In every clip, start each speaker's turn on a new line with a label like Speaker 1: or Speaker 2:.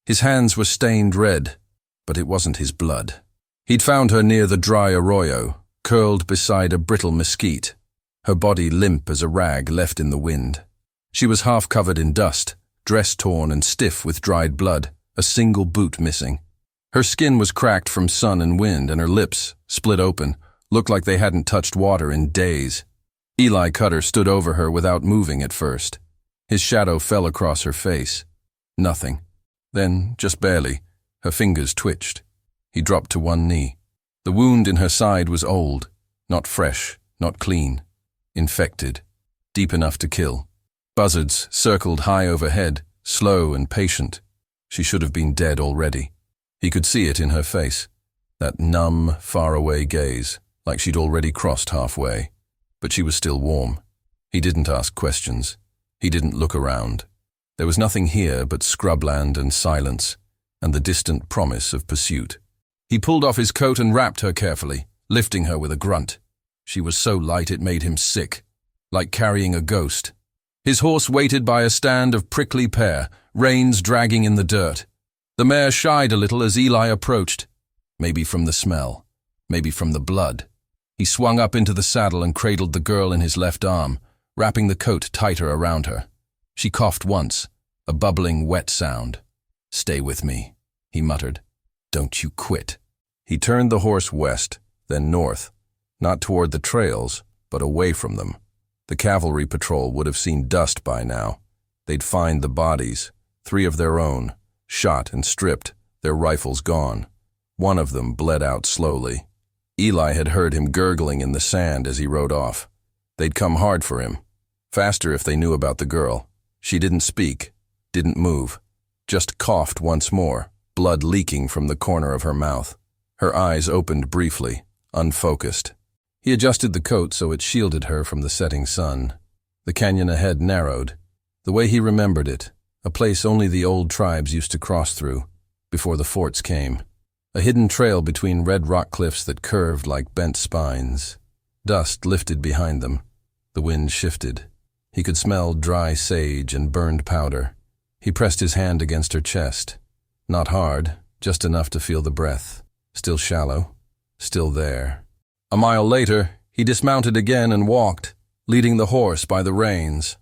Speaker 1: His hands were stained red, but it wasn't his blood. He'd found her near the dry arroyo, curled beside a brittle mesquite, her body limp as a rag left in the wind. She was half covered in dust, dress torn and stiff with dried blood, a single boot missing. Her skin was cracked from sun and wind, and her lips, split open, looked like they hadn't touched water in days. Eli Cutter stood over her without moving at first. His shadow fell across her face. Nothing. Then, just barely, her fingers twitched. He dropped to one knee. The wound in her side was old, not fresh, not clean. Infected. Deep enough to kill. Buzzards circled high overhead, slow and patient. She should have been dead already. He could see it in her face. That numb, faraway gaze, like she'd already crossed halfway. But she was still warm. He didn't ask questions. He didn't look around. There was nothing here but scrubland and silence, and the distant promise of pursuit. He pulled off his coat and wrapped her carefully, lifting her with a grunt. She was so light it made him sick, like carrying a ghost. His horse waited by a stand of prickly pear, reins dragging in the dirt. The mare shied a little as Eli approached, maybe from the smell, maybe from the blood. He swung up into the saddle and cradled the girl in his left arm, wrapping the coat tighter around her. She coughed once, a bubbling, wet sound. "Stay with me," he muttered. "Don't you quit." He turned the horse west, then north, not toward the trails, but away from them. The cavalry patrol would have seen dust by now. They'd find the bodies, 3 of their own, shot and stripped, their rifles gone. One of them bled out slowly. Eli had heard him gurgling in the sand as he rode off. They'd come hard for him. Faster if they knew about the girl. She didn't speak, didn't move, just coughed once more, blood leaking from the corner of her mouth. Her eyes opened briefly, unfocused. He adjusted the coat so it shielded her from the setting sun. The canyon ahead narrowed, the way he remembered it, a place only the old tribes used to cross through, before the forts came. A hidden trail between red rock cliffs that curved like bent spines. Dust lifted behind them. The wind shifted. He could smell dry sage and burned powder. He pressed his hand against her chest. Not hard, just enough to feel the breath. Still shallow, still there. A mile later, he dismounted again and walked, leading the horse by the reins.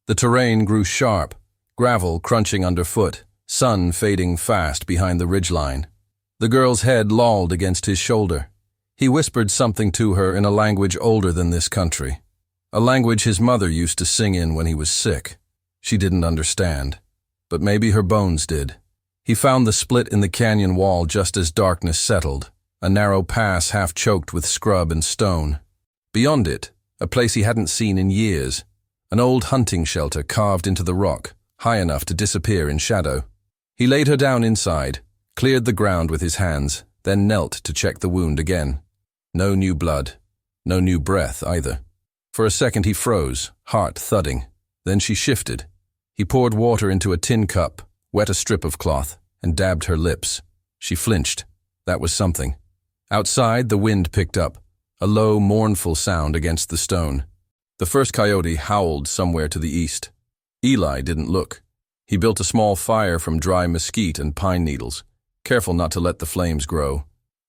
Speaker 1: The terrain grew sharp, gravel crunching underfoot, sun fading fast behind the ridgeline. The girl's head lolled against his shoulder. He whispered something to her in a language older than this country, a language his mother used to sing in when he was sick. She didn't understand, but maybe her bones did. He found the split in the canyon wall just as darkness settled, a narrow pass half choked with scrub and stone. Beyond it, a place he hadn't seen in years, an old hunting shelter carved into the rock, high enough to disappear in shadow. He laid her down inside, cleared the ground with his hands, then knelt to check the wound again. No new blood, no new breath either. For a second he froze, heart thudding. Then she shifted. He poured water into a tin cup, wet a strip of cloth, and dabbed her lips. She flinched. That was something. Outside, the wind picked up, a low, mournful sound against the stone. The first coyote howled somewhere to the east. Eli didn't look. He built a small fire from dry mesquite and pine needles, careful not to let the flames grow.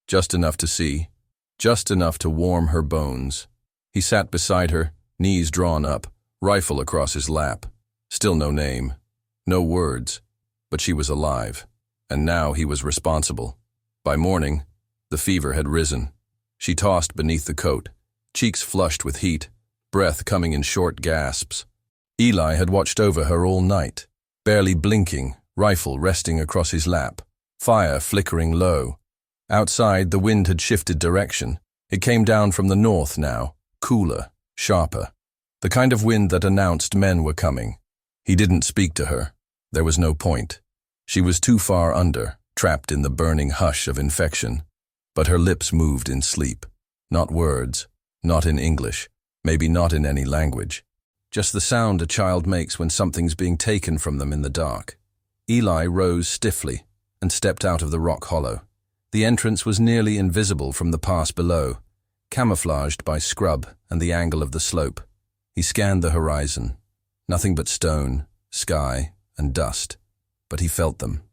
Speaker 1: Just enough to see, just enough to warm her bones. He sat beside her, knees drawn up, rifle across his lap. Still no name, no words, but she was alive, and now he was responsible. By morning, the fever had risen. She tossed beneath the coat, cheeks flushed with heat, breath coming in short gasps. Eli had watched over her all night, barely blinking, rifle resting across his lap, fire flickering low. Outside, the wind had shifted direction. It came down from the north now, cooler, sharper. The kind of wind that announced men were coming. He didn't speak to her. There was no point. She was too far under, trapped in the burning hush of infection. But her lips moved in sleep. Not words, not in English, maybe not in any language. Just the sound a child makes when something's being taken from them in the dark. Eli rose stiffly and stepped out of the rock hollow. The entrance was nearly invisible from the pass below, camouflaged by scrub and the angle of the slope. He scanned the horizon. Nothing but stone, sky, and dust. But he felt them.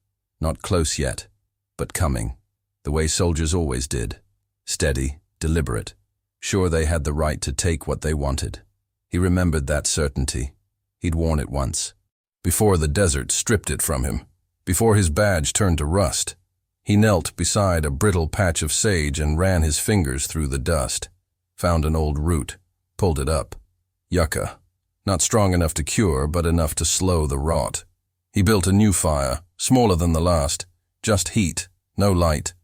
Speaker 1: Not close yet, but coming, the way soldiers always did. Steady, deliberate, sure they had the right to take what they wanted. He remembered that certainty. He'd worn it once. Before the desert stripped it from him, before his badge turned to rust. He knelt beside a brittle patch of sage and ran his fingers through the dust. Found an old root, pulled it up. Yucca. Not strong enough to cure, but enough to slow the rot. He built a new fire, smaller than the last. Just heat, no light.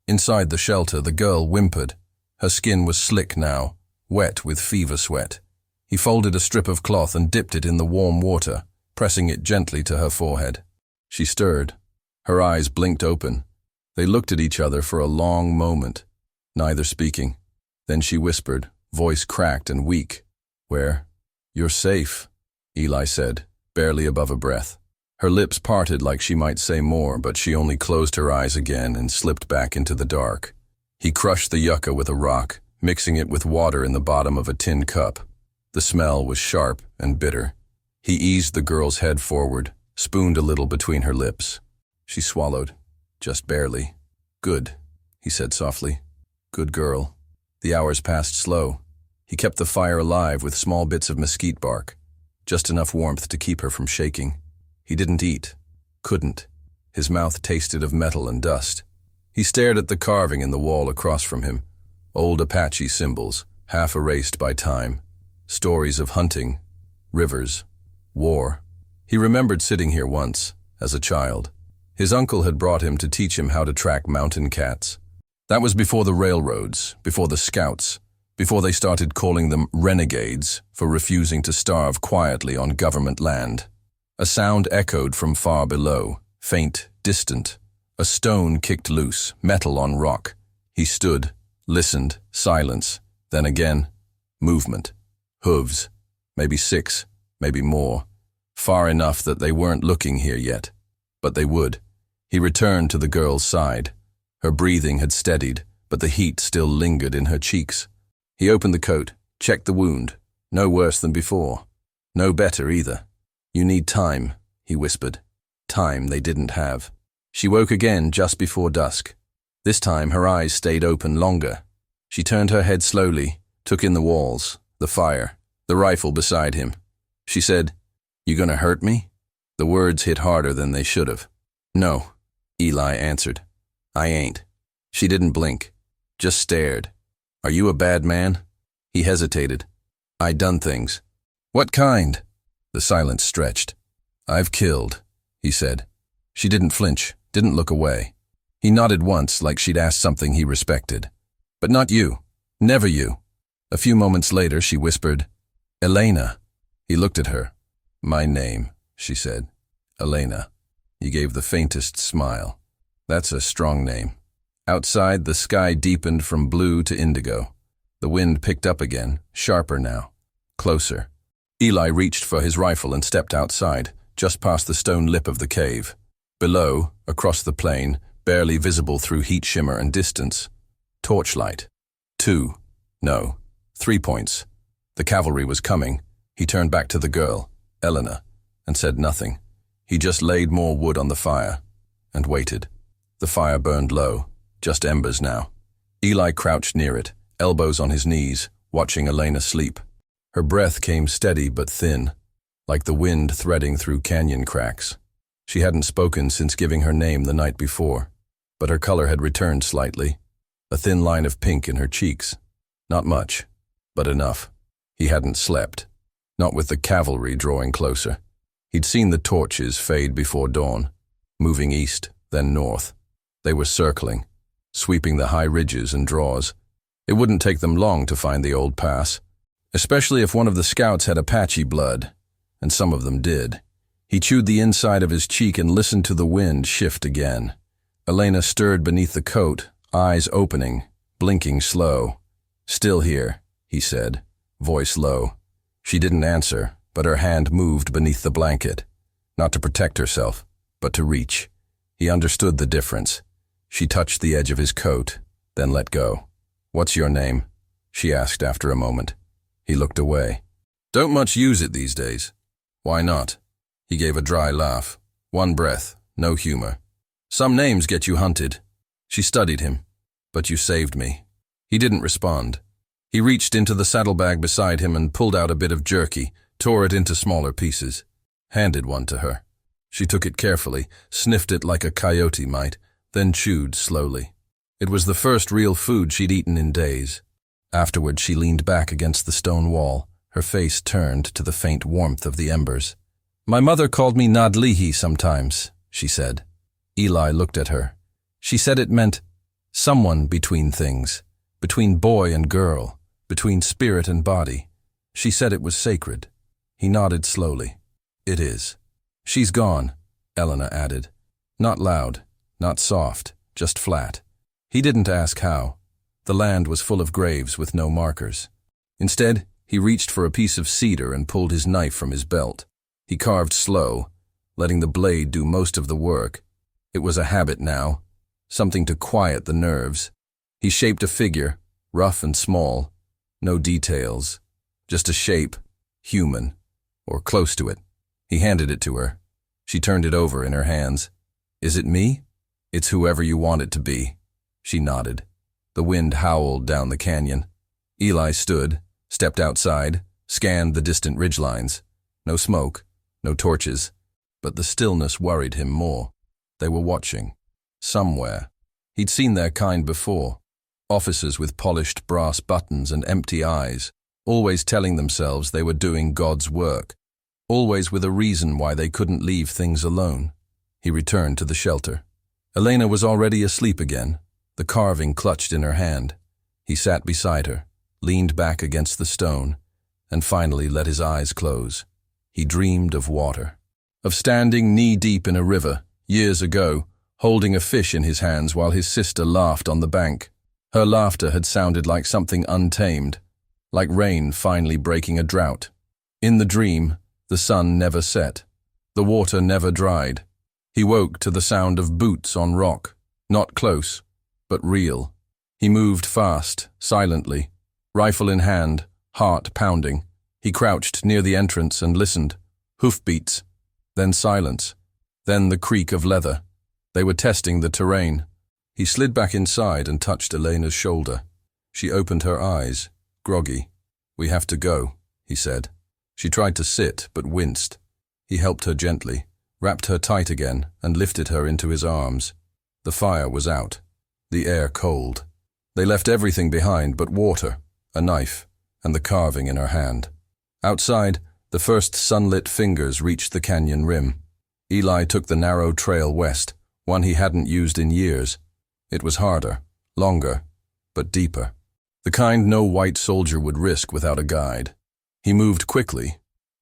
Speaker 1: Inside the shelter, the girl whimpered. Her skin was slick now, wet with fever sweat. He folded a strip of cloth and dipped it in the warm water, pressing it gently to her forehead. She stirred. Her eyes blinked open. They looked at each other for a long moment, neither speaking. Then she whispered, voice cracked and weak. "Where?" "You're safe," Eli said, barely above a breath. Her lips parted like she might say more, but she only closed her eyes again and slipped back into the dark. He crushed the yucca with a rock, mixing it with water in the bottom of a tin cup. The smell was sharp and bitter. He eased the girl's head forward, spooned a little between her lips. She swallowed, just barely. "Good," he said softly. "Good girl." The hours passed slow. He kept the fire alive with small bits of mesquite bark, just enough warmth to keep her from shaking. He didn't eat. Couldn't. His mouth tasted of metal and dust. He stared at the carving in the wall across from him. Old Apache symbols, half erased by time. Stories of hunting, rivers, war. He remembered sitting here once, as a child. His uncle had brought him to teach him how to track mountain cats. That was before the railroads, before the scouts, before they started calling them renegades for refusing to starve quietly on government land. A sound echoed from far below, faint, distant. A stone kicked loose, metal on rock. He stood, listened, silence, then again, movement. Hooves, maybe 6, maybe more. Far enough that they weren't looking here yet. But they would. He returned to the girl's side. Her breathing had steadied, but the heat still lingered in her cheeks. He opened the coat, checked the wound. No worse than before. No better either. "You need time," he whispered. Time they didn't have. She woke again just before dusk. This time her eyes stayed open longer. She turned her head slowly, took in the walls, the fire, the rifle beside him. She said, "You gonna hurt me?" The words hit harder than they should have. "No," Eli answered. "I ain't." She didn't blink, just stared. "Are you a bad man?" He hesitated. "I done things." "What kind?" The silence stretched. "I've killed," he said. She didn't flinch, didn't look away. He nodded once like she'd asked something he respected. "But not you. Never you." A few moments later she whispered, "Elena." He looked at her. "My name," she said. "Elena." He gave the faintest smile. "That's a strong name." Outside, the sky deepened from blue to indigo. The wind picked up again, sharper now. Closer. Eli reached for his rifle and stepped outside, just past the stone lip of the cave. Below, across the plain, barely visible through heat shimmer and distance. Torchlight. 2. No. 3 points. The cavalry was coming. He turned back to the girl, Eleanor, and said nothing. He just laid more wood on the fire and waited. The fire burned low, just embers now. Eli crouched near it, elbows on his knees, watching Elena sleep. Her breath came steady but thin, like the wind threading through canyon cracks. She hadn't spoken since giving her name the night before, but her color had returned slightly, a thin line of pink in her cheeks. Not much, but enough. He hadn't slept, not with the cavalry drawing closer. He'd seen the torches fade before dawn, moving east, then north. They were circling, sweeping the high ridges and draws. It wouldn't take them long to find the old pass, especially if one of the scouts had Apache blood, and some of them did. He chewed the inside of his cheek and listened to the wind shift again. Elena stirred beneath the coat, eyes opening, blinking slow. "Still here," he said, voice low. She didn't answer, but her hand moved beneath the blanket, not to protect herself, but to reach. He understood the difference. She touched the edge of his coat, then let go. "What's your name?" she asked after a moment. He looked away. "Don't much use it these days." "Why not?" He gave a dry laugh. One breath, no humor. Some names get you hunted. She studied him. But you saved me. He didn't respond. He reached into the saddlebag beside him and pulled out a bit of jerky, tore it into smaller pieces, handed one to her. She took it carefully, sniffed it like a coyote might, then chewed slowly. It was the first real food she'd eaten in days. Afterward, she leaned back against the stone wall, her face turned to the faint warmth of the embers. "My mother called me Nadlihi sometimes," she said. Eli looked at her. She said it meant someone between things, between boy and girl, between spirit and body. She said it was sacred. He nodded slowly. "It is." "She's gone," Elena added. Not loud, not soft, just flat. He didn't ask how. The land was full of graves with no markers. Instead, he reached for a piece of cedar and pulled his knife from his belt. He carved slow, letting the blade do most of the work. It was a habit now, something to quiet the nerves. He shaped a figure, rough and small, no details, just a shape, human, or close to it. He handed it to her. She turned it over in her hands. "Is it me?" "It's whoever you want it to be." She nodded. The wind howled down the canyon. Eli stood, stepped outside, scanned the distant ridgelines. No smoke, no torches, but the stillness worried him more. They were watching. Somewhere. He'd seen their kind before. Officers with polished brass buttons and empty eyes, always telling themselves they were doing God's work, always with a reason why they couldn't leave things alone. He returned to the shelter. Elena was already asleep again, the carving clutched in her hand. He sat beside her, leaned back against the stone, and finally let his eyes close. He dreamed of water, of standing knee-deep in a river, years ago, holding a fish in his hands while his sister laughed on the bank. Her laughter had sounded like something untamed, like rain finally breaking a drought. In the dream, the sun never set. The water never dried. He woke to the sound of boots on rock, not close, but real. He moved fast, silently, rifle in hand, heart pounding. He crouched near the entrance and listened. Hoofbeats, then silence, then the creak of leather. They were testing the terrain. He slid back inside and touched Elena's shoulder. She opened her eyes, groggy. "We have to go," he said. She tried to sit, but winced. He helped her gently, wrapped her tight again, and lifted her into his arms. The fire was out, the air cold. They left everything behind but water, a knife, and the carving in her hand. Outside, the first sunlit fingers reached the canyon rim. Eli took the narrow trail west, one he hadn't used in years. It was harder, longer, but deeper. The kind no white soldier would risk without a guide. He moved quickly,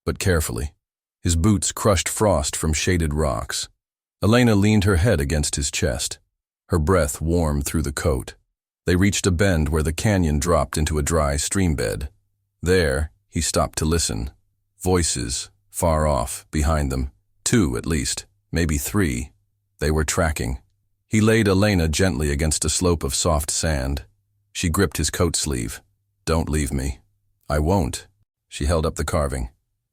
Speaker 1: but carefully. His boots crushed frost from shaded rocks. Elena leaned her head against his chest, her breath warm through the coat. They reached a bend where the canyon dropped into a dry stream bed. There, he stopped to listen. Voices, far off, behind them. 2 at least, maybe 3. They were tracking. He laid Elena gently against a slope of soft sand. She gripped his coat sleeve. "Don't leave me." "I won't." She held up the carving.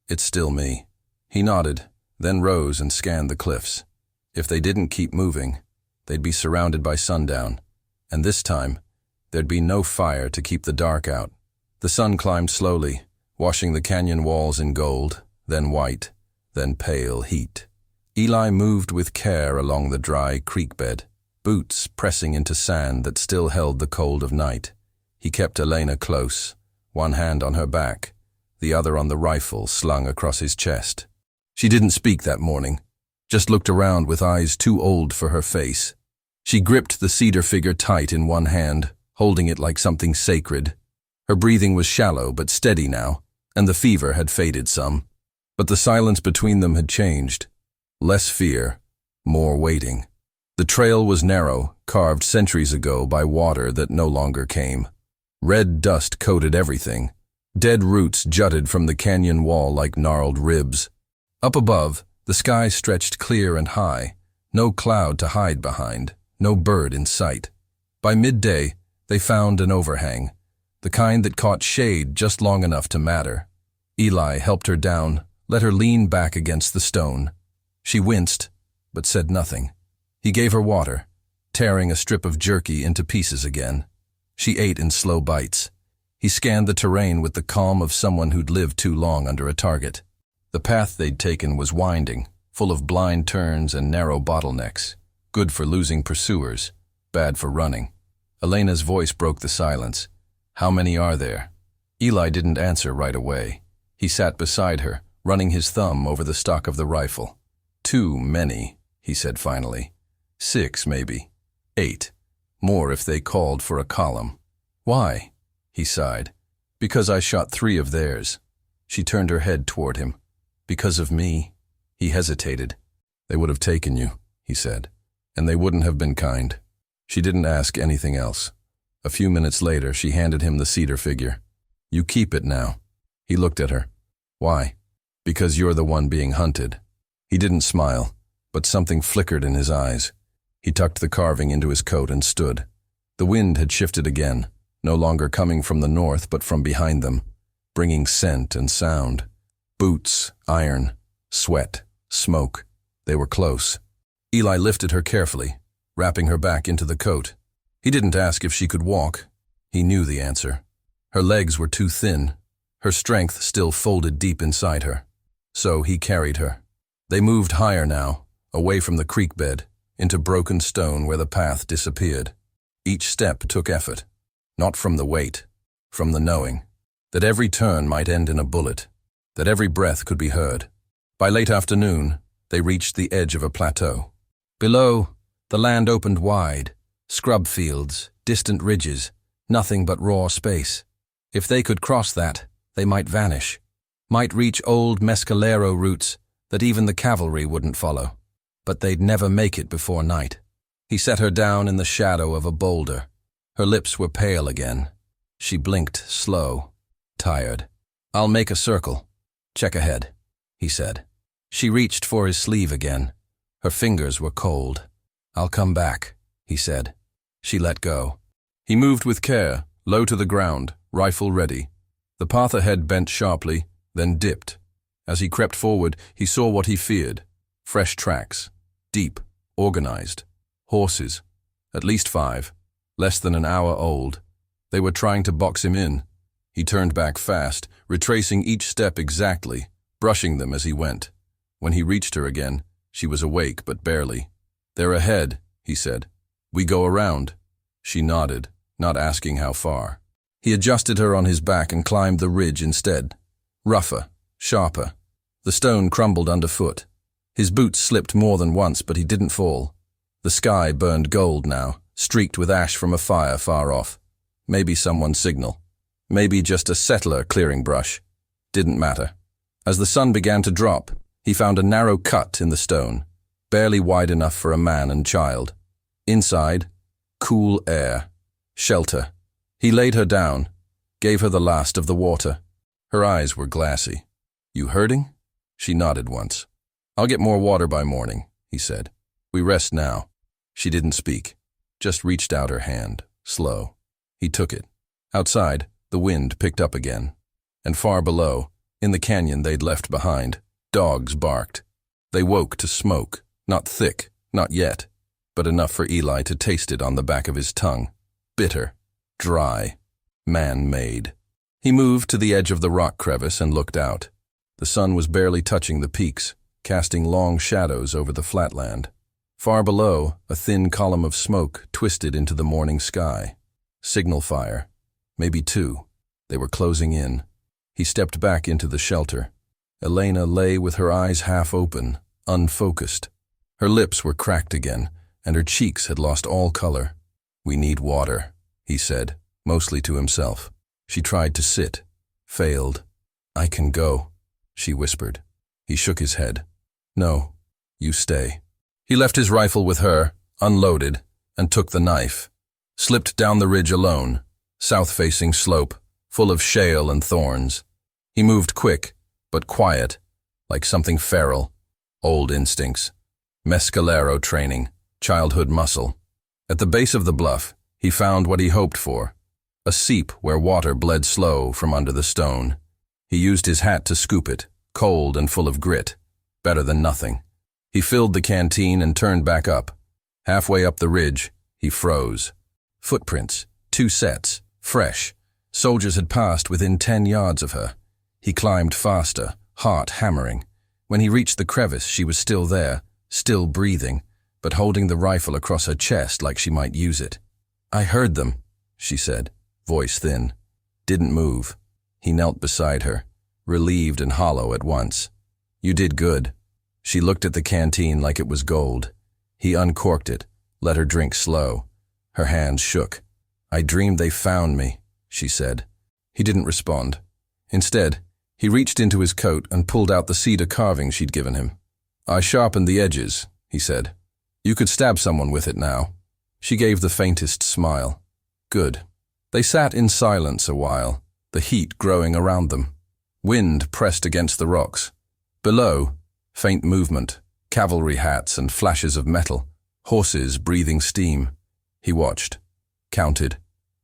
Speaker 1: "It's still me." He nodded, then rose and scanned the cliffs. If they didn't keep moving, they'd be surrounded by sundown. And this time, there'd be no fire to keep the dark out. The sun climbed slowly, washing the canyon walls in gold, then white, then pale heat. Eli moved with care along the dry creek bed, boots pressing into sand that still held the cold of night. He kept Elena close, one hand on her back, the other on the rifle slung across his chest. She didn't speak that morning, just looked around with eyes too old for her face. She gripped the cedar figure tight in one hand, holding it like something sacred. Her breathing was shallow but steady now, and the fever had faded some. But the silence between them had changed. Less fear, more waiting. The trail was narrow, carved centuries ago by water that no longer came. Red dust coated everything. Dead roots jutted from the canyon wall like gnarled ribs. Up above, the sky stretched clear and high, no cloud to hide behind, no bird in sight. By midday, they found an overhang, the kind that caught shade just long enough to matter. Eli helped her down, let her lean back against the stone. She winced, but said nothing. He gave her water, tearing a strip of jerky into pieces again. She ate in slow bites. He scanned the terrain with the calm of someone who'd lived too long under a target. The path they'd taken was winding, full of blind turns and narrow bottlenecks, good for losing pursuers, bad for running. Elena's voice broke the silence. "How many are there?" Eli didn't answer right away. He sat beside her, running his thumb over the stock of the rifle. "Too many," he said finally. 6, maybe. 8. More if they called for a column. "Why?" he sighed. "Because I shot 3 of theirs." She turned her head toward him. "Because of me?" He hesitated. "They would have taken you," he said, "and they wouldn't have been kind." She didn't ask anything else. A few minutes later, she handed him the cedar figure. "You keep it now." He looked at her. "Why?" "Because you're the one being hunted." He didn't smile, but something flickered in his eyes. He tucked the carving into his coat and stood. The wind had shifted again, no longer coming from the north but from behind them, bringing scent and sound. Boots, iron, sweat, smoke. They were close. Eli lifted her carefully, wrapping her back into the coat. He didn't ask if she could walk. He knew the answer. Her legs were too thin, her strength still folded deep inside her. So he carried her. They moved higher now, away from the creek bed, into broken stone where the path disappeared. Each step took effort, not from the weight, from the knowing, that every turn might end in a bullet, that every breath could be heard. By late afternoon, they reached the edge of a plateau. Below, the land opened wide, scrub fields, distant ridges, nothing but raw space. If they could cross that, they might vanish, might reach old mescalero routes that even the cavalry wouldn't follow. But they'd never make it before night. He set her down in the shadow of a boulder. Her lips were pale again. She blinked, slow, tired. "I'll make a circle. Check ahead," he said. She reached for his sleeve again. Her fingers were cold. "I'll come back," he said. She let go. He moved with care, low to the ground, rifle ready. The path ahead bent sharply, then dipped. As he crept forward, he saw what he feared. Fresh tracks. Deep, organized. Horses. At least 5. Less than an hour old. They were trying to box him in. He turned back fast, retracing each step exactly, brushing them as he went. When he reached her again, she was awake but barely. "They're ahead," he said. "We go around." She nodded, not asking how far. He adjusted her on his back and climbed the ridge instead. Rougher, sharper. The stone crumbled underfoot. His boots slipped more than once, but he didn't fall. The sky burned gold now, streaked with ash from a fire far off. Maybe someone's signal. Maybe just a settler clearing brush. Didn't matter. As the sun began to drop, he found a narrow cut in the stone, barely wide enough for a man and child. Inside, cool air. Shelter. He laid her down, gave her the last of the water. Her eyes were glassy. "You hurting?" She nodded once. "I'll get more water by morning," he said. "We rest now." She didn't speak, just reached out her hand, slow. He took it. Outside, the wind picked up again. And far below, in the canyon they'd left behind, dogs barked. They woke to smoke, not thick, not yet, but enough for Eli to taste it on the back of his tongue. Bitter, dry, man-made. He moved to the edge of the rock crevice and looked out. The sun was barely touching the peaks, casting long shadows over the flatland. Far below, a thin column of smoke twisted into the morning sky. Signal fire. Maybe 2. They were closing in. He stepped back into the shelter. Elena lay with her eyes half open, unfocused. Her lips were cracked again, and her cheeks had lost all color. "We need water," he said, mostly to himself. She tried to sit, failed. "I can go," she whispered. He shook his head. "No, you stay." He left his rifle with her, unloaded, and took the knife. Slipped down the ridge alone, south-facing slope, full of shale and thorns. He moved quick, but quiet, like something feral. Old instincts. Mescalero training, childhood muscle. At the base of the bluff, he found what he hoped for. A seep where water bled slow from under the stone. He used his hat to scoop it, cold and full of grit. Better than nothing. He filled the canteen and turned back up. Halfway up the ridge, he froze. Footprints, 2 sets, fresh. Soldiers had passed within 10 yards of her. He climbed faster, heart hammering. When he reached the crevice, she was still there, still breathing, but holding the rifle across her chest like she might use it. "I heard them," she said, voice thin. Didn't move. He knelt beside her, relieved and hollow at once. "You did good." She looked at the canteen like it was gold. He uncorked it, let her drink slow. Her hands shook. "I dreamed they found me," she said. He didn't respond. Instead, he reached into his coat and pulled out the cedar carving she'd given him. "I sharpened the edges," he said. "You could stab someone with it now." She gave the faintest smile. "Good." They sat in silence a while, the heat growing around them. Wind pressed against the rocks. Below, faint movement, cavalry hats and flashes of metal, horses breathing steam. He watched, counted.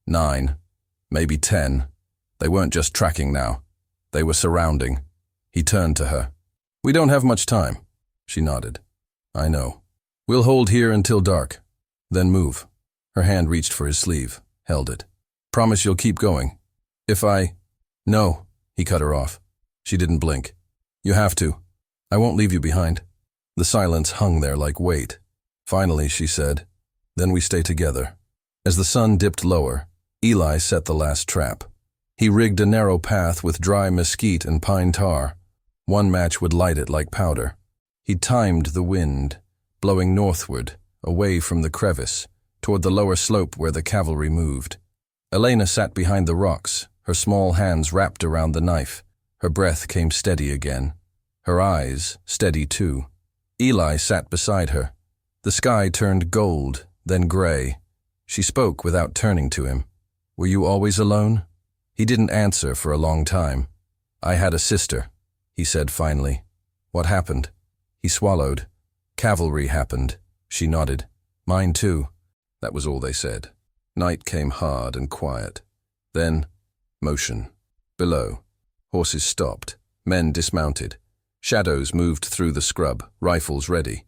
Speaker 1: 9, maybe 10. They weren't just tracking now. They were surrounding. He turned to her. "We don't have much time." She nodded. "I know. We'll hold here until dark. Then move." Her hand reached for his sleeve, held it. "Promise you'll keep going. If I—" "No," he cut her off. She didn't blink. "You have to. I won't leave you behind." The silence hung there like weight. Finally, she said, "Then we stay together." As the sun dipped lower, Eli set the last trap. He rigged a narrow path with dry mesquite and pine tar. One match would light it like powder. He timed the wind, blowing northward, away from the crevice, toward the lower slope where the cavalry moved. Elena sat behind the rocks, her small hands wrapped around the knife. Her breath came steady again. Her eyes steady too. Eli sat beside her. The sky turned gold, then gray. She spoke without turning to him. "Were you always alone?" He didn't answer for a long time. "I had a sister," he said finally. "What happened?" He swallowed. "Cavalry happened." She nodded. "Mine too." That was all they said. Night came hard and quiet. Then, motion. Below. Horses stopped. Men dismounted. Shadows moved through the scrub, rifles ready.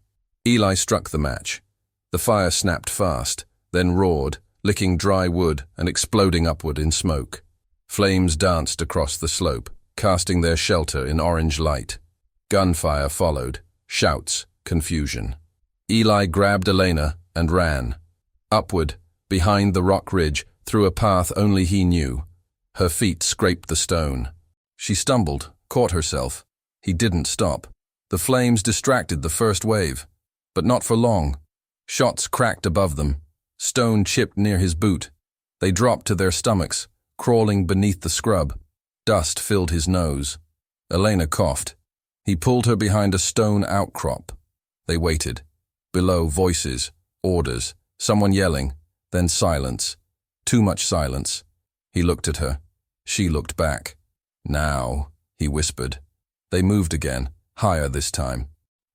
Speaker 1: Eli struck the match. The fire snapped fast, then roared, licking dry wood and exploding upward in smoke. Flames danced across the slope, casting their shelter in orange light. Gunfire followed, shouts, confusion. Eli grabbed Elena and ran. Upward, behind the rock ridge, through a path only he knew. Her feet scraped the stone. She stumbled, caught herself. He didn't stop. The flames distracted the first wave, but not for long. Shots cracked above them. Stone chipped near his boot. They dropped to their stomachs, crawling beneath the scrub. Dust filled his nose. Elena coughed. He pulled her behind a stone outcrop. They waited. Below, voices, orders, someone yelling, then silence. Too much silence. He looked at her. She looked back. "Now," he whispered. They moved again, higher this time.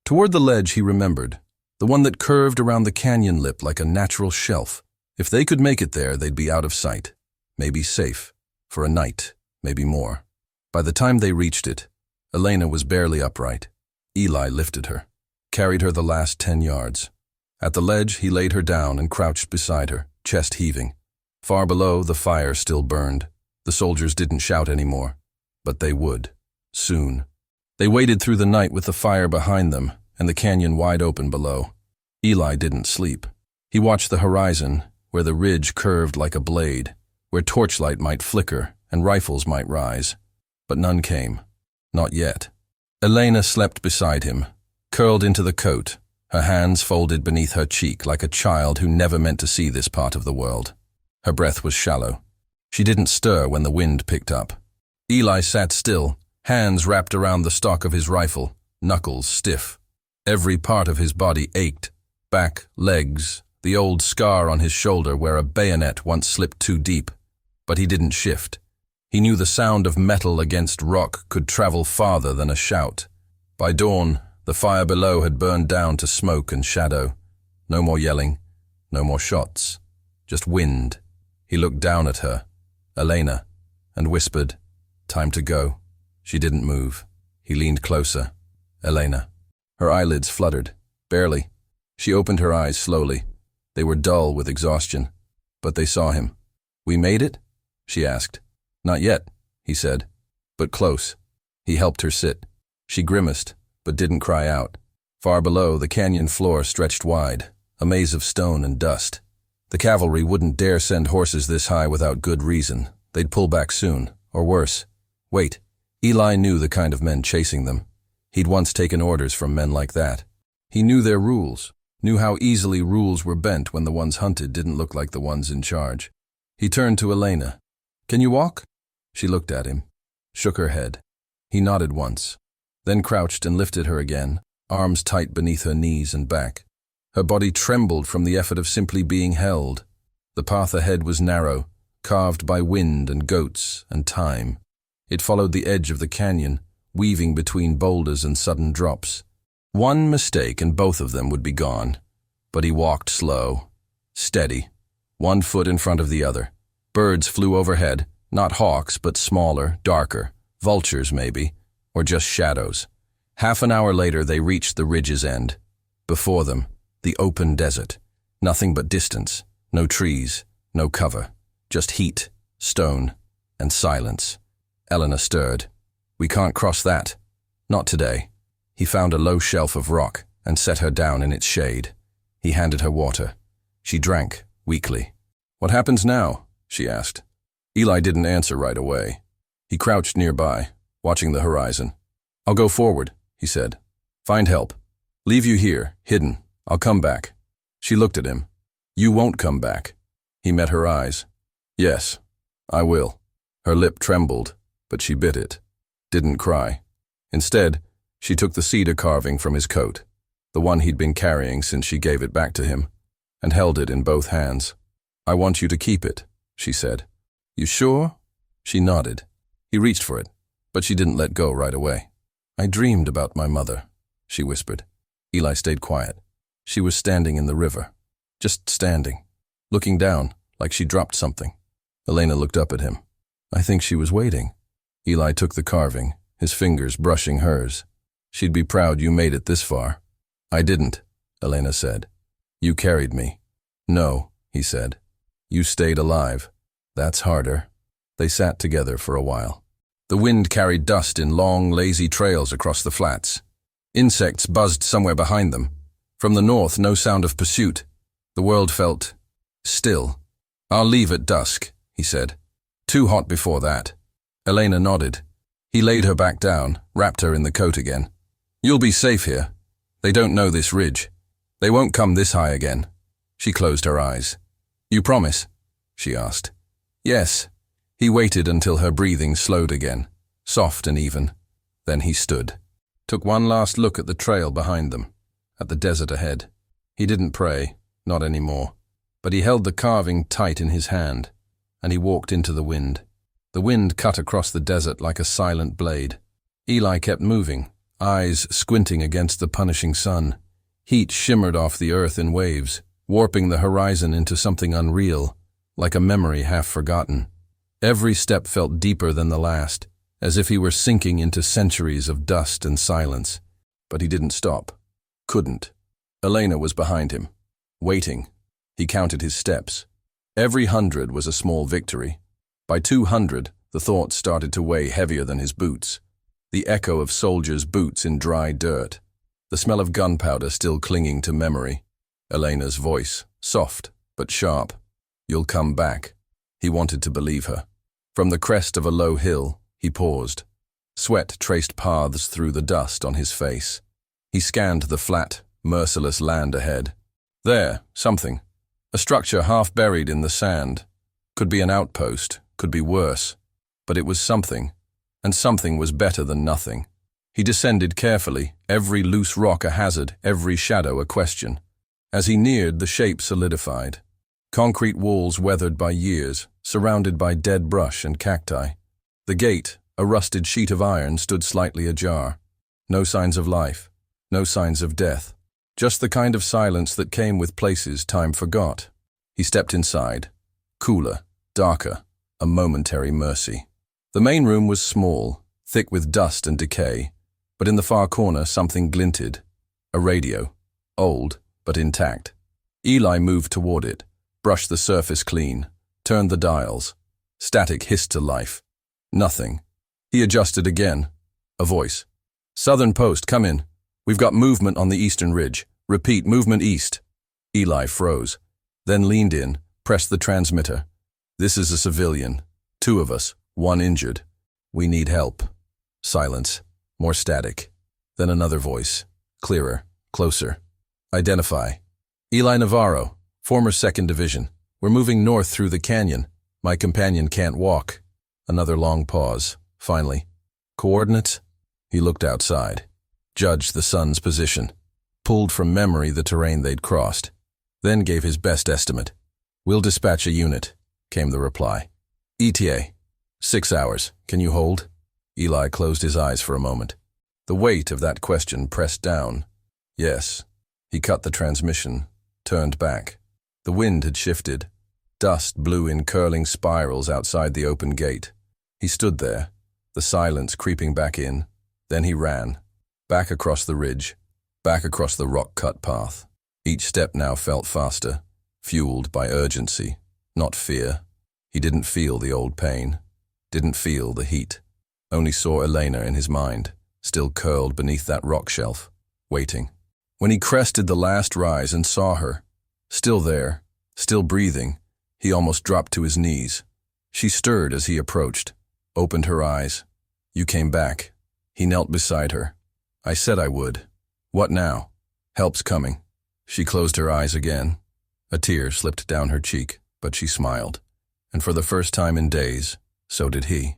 Speaker 1: Toward the ledge he remembered, the one that curved around the canyon lip like a natural shelf. If they could make it there, they'd be out of sight. Maybe safe. For a night, maybe more. By the time they reached it, Elena was barely upright. Eli lifted her, carried her the last 10 yards. At the ledge, he laid her down and crouched beside her, chest heaving. Far below, the fire still burned. The soldiers didn't shout anymore, but they would, soon. They waited through the night with the fire behind them and the canyon wide open below. Eli didn't sleep. He watched the horizon, where the ridge curved like a blade, where torchlight might flicker and rifles might rise. But none came. Not yet. Elena slept beside him, curled into the coat, her hands folded beneath her cheek like a child who never meant to see this part of the world. Her breath was shallow. She didn't stir when the wind picked up. Eli sat still, hands wrapped around the stock of his rifle, knuckles stiff. Every part of his body ached. Back, legs, the old scar on his shoulder where a bayonet once slipped too deep. But he didn't shift. He knew the sound of metal against rock could travel farther than a shout. By dawn, the fire below had burned down to smoke and shadow. No more yelling, no more shots, just wind. He looked down at her, Elena, and whispered, "Time to go." She didn't move. He leaned closer. Elena. Her eyelids fluttered, barely. She opened her eyes slowly. They were dull with exhaustion, but they saw him. "We made it?" she asked. "Not yet," he said, "but close." He helped her sit. She grimaced, but didn't cry out. Far below, the canyon floor stretched wide, a maze of stone and dust. The cavalry wouldn't dare send horses this high without good reason. They'd pull back soon, or worse. Wait, Eli knew the kind of men chasing them. He'd once taken orders from men like that. He knew their rules, knew how easily rules were bent when the ones hunted didn't look like the ones in charge. He turned to Elena. "Can you walk?" She looked at him, shook her head. He nodded once, then crouched and lifted her again, arms tight beneath her knees and back. Her body trembled from the effort of simply being held. The path ahead was narrow, carved by wind and goats and time. It followed the edge of the canyon, weaving between boulders and sudden drops. One mistake and both of them would be gone. But he walked slow, steady, one foot in front of the other. Birds flew overhead, not hawks, but smaller, darker, vultures maybe, or just shadows. Half an hour later they reached the ridge's end. Before them, the open desert. Nothing but distance, no trees, no cover, just heat, stone, and silence. Elena stirred. "We can't cross that. Not today." He found a low shelf of rock and set her down in its shade. He handed her water. She drank, weakly. "What happens now?" she asked. Eli didn't answer right away. He crouched nearby, watching the horizon. "I'll go forward," he said. "Find help. Leave you here, hidden. I'll come back." She looked at him. "You won't come back." He met her eyes. "Yes, I will." Her lip trembled, but she bit it. Didn't cry. Instead, she took the cedar carving from his coat, the one he'd been carrying since she gave it back to him, and held it in both hands. "I want you to keep it," she said. "You sure?" She nodded. He reached for it, but she didn't let go right away. "I dreamed about my mother," she whispered. Eli stayed quiet. She was standing in the river, just standing, looking down like she dropped something. Elena looked up at him. "I think she was waiting." Eli took the carving, his fingers brushing hers. "She'd be proud you made it this far." "I didn't," Elena said. "You carried me." "No," he said. "You stayed alive. That's harder." They sat together for a while. The wind carried dust in long, lazy trails across the flats. Insects buzzed somewhere behind them. From the north, no sound of pursuit. The world felt still. "I'll leave at dusk," he said. "Too hot before that." Elena nodded. He laid her back down, wrapped her in the coat again. "You'll be safe here. They don't know this ridge. They won't come this high again." She closed her eyes. "You promise?" she asked. "Yes." He waited until her breathing slowed again, soft and even. Then he stood, took one last look at the trail behind them, at the desert ahead. He didn't pray, not anymore, but he held the carving tight in his hand, and he walked into the wind. The wind cut across the desert like a silent blade. Eli kept moving, eyes squinting against the punishing sun. Heat shimmered off the earth in waves, warping the horizon into something unreal, like a memory half forgotten. Every step felt deeper than the last, as if he were sinking into centuries of dust and silence. But he didn't stop. Couldn't. Elena was behind him, waiting. He counted his steps. Every 100 was a small victory. By 200, the thoughts started to weigh heavier than his boots. The echo of soldiers' boots in dry dirt. The smell of gunpowder still clinging to memory. Elena's voice, soft but sharp. "You'll come back." He wanted to believe her. From the crest of a low hill, he paused. Sweat traced paths through the dust on his face. He scanned the flat, merciless land ahead. There, something. A structure half buried in the sand. Could be an outpost, could be worse. But it was something, and something was better than nothing. He descended carefully, every loose rock a hazard, every shadow a question. As he neared, the shape solidified. Concrete walls weathered by years, surrounded by dead brush and cacti. The gate, a rusted sheet of iron, stood slightly ajar. No signs of life, no signs of death. Just the kind of silence that came with places time forgot. He stepped inside. Cooler, darker, a momentary mercy. The main room was small, thick with dust and decay, but in the far corner something glinted. A radio. Old, but intact. Eli moved toward it, brushed the surface clean, turned the dials. Static hissed to life. Nothing. He adjusted again. A voice. "Southern Post, come in. We've got movement on the eastern ridge. Repeat, movement east." Eli froze, then leaned in, pressed the transmitter. "This is a civilian. 2 of us, 1 injured. We need help." Silence. More static. Then another voice. Clearer. Closer. "Identify." "Eli Navarro, former 2nd Division. We're moving north through the canyon. My companion can't walk." Another long pause. Finally. "Coordinates?" He looked outside, judged the sun's position, pulled from memory the terrain they'd crossed, then gave his best estimate. "We'll dispatch a unit," came the reply. "ETA. 6 hours. Can you hold?" Eli closed his eyes for a moment. The weight of that question pressed down. Yes. He cut the transmission, turned back. The wind had shifted. Dust blew in curling spirals outside the open gate. He stood there, the silence creeping back in. Then he ran, back across the ridge, back across the rock-cut path. Each step now felt faster, fueled by urgency, not fear. He didn't feel the old pain, didn't feel the heat. Only saw Elena in his mind, still curled beneath that rock shelf, waiting. When he crested the last rise and saw her, still there, still breathing, he almost dropped to his knees. She stirred as he approached, opened her eyes. "You came back." He knelt beside her. "I said I would. What now?" "Help's coming." She closed her eyes again. A tear slipped down her cheek, but she smiled. And for the first time in days, so did he.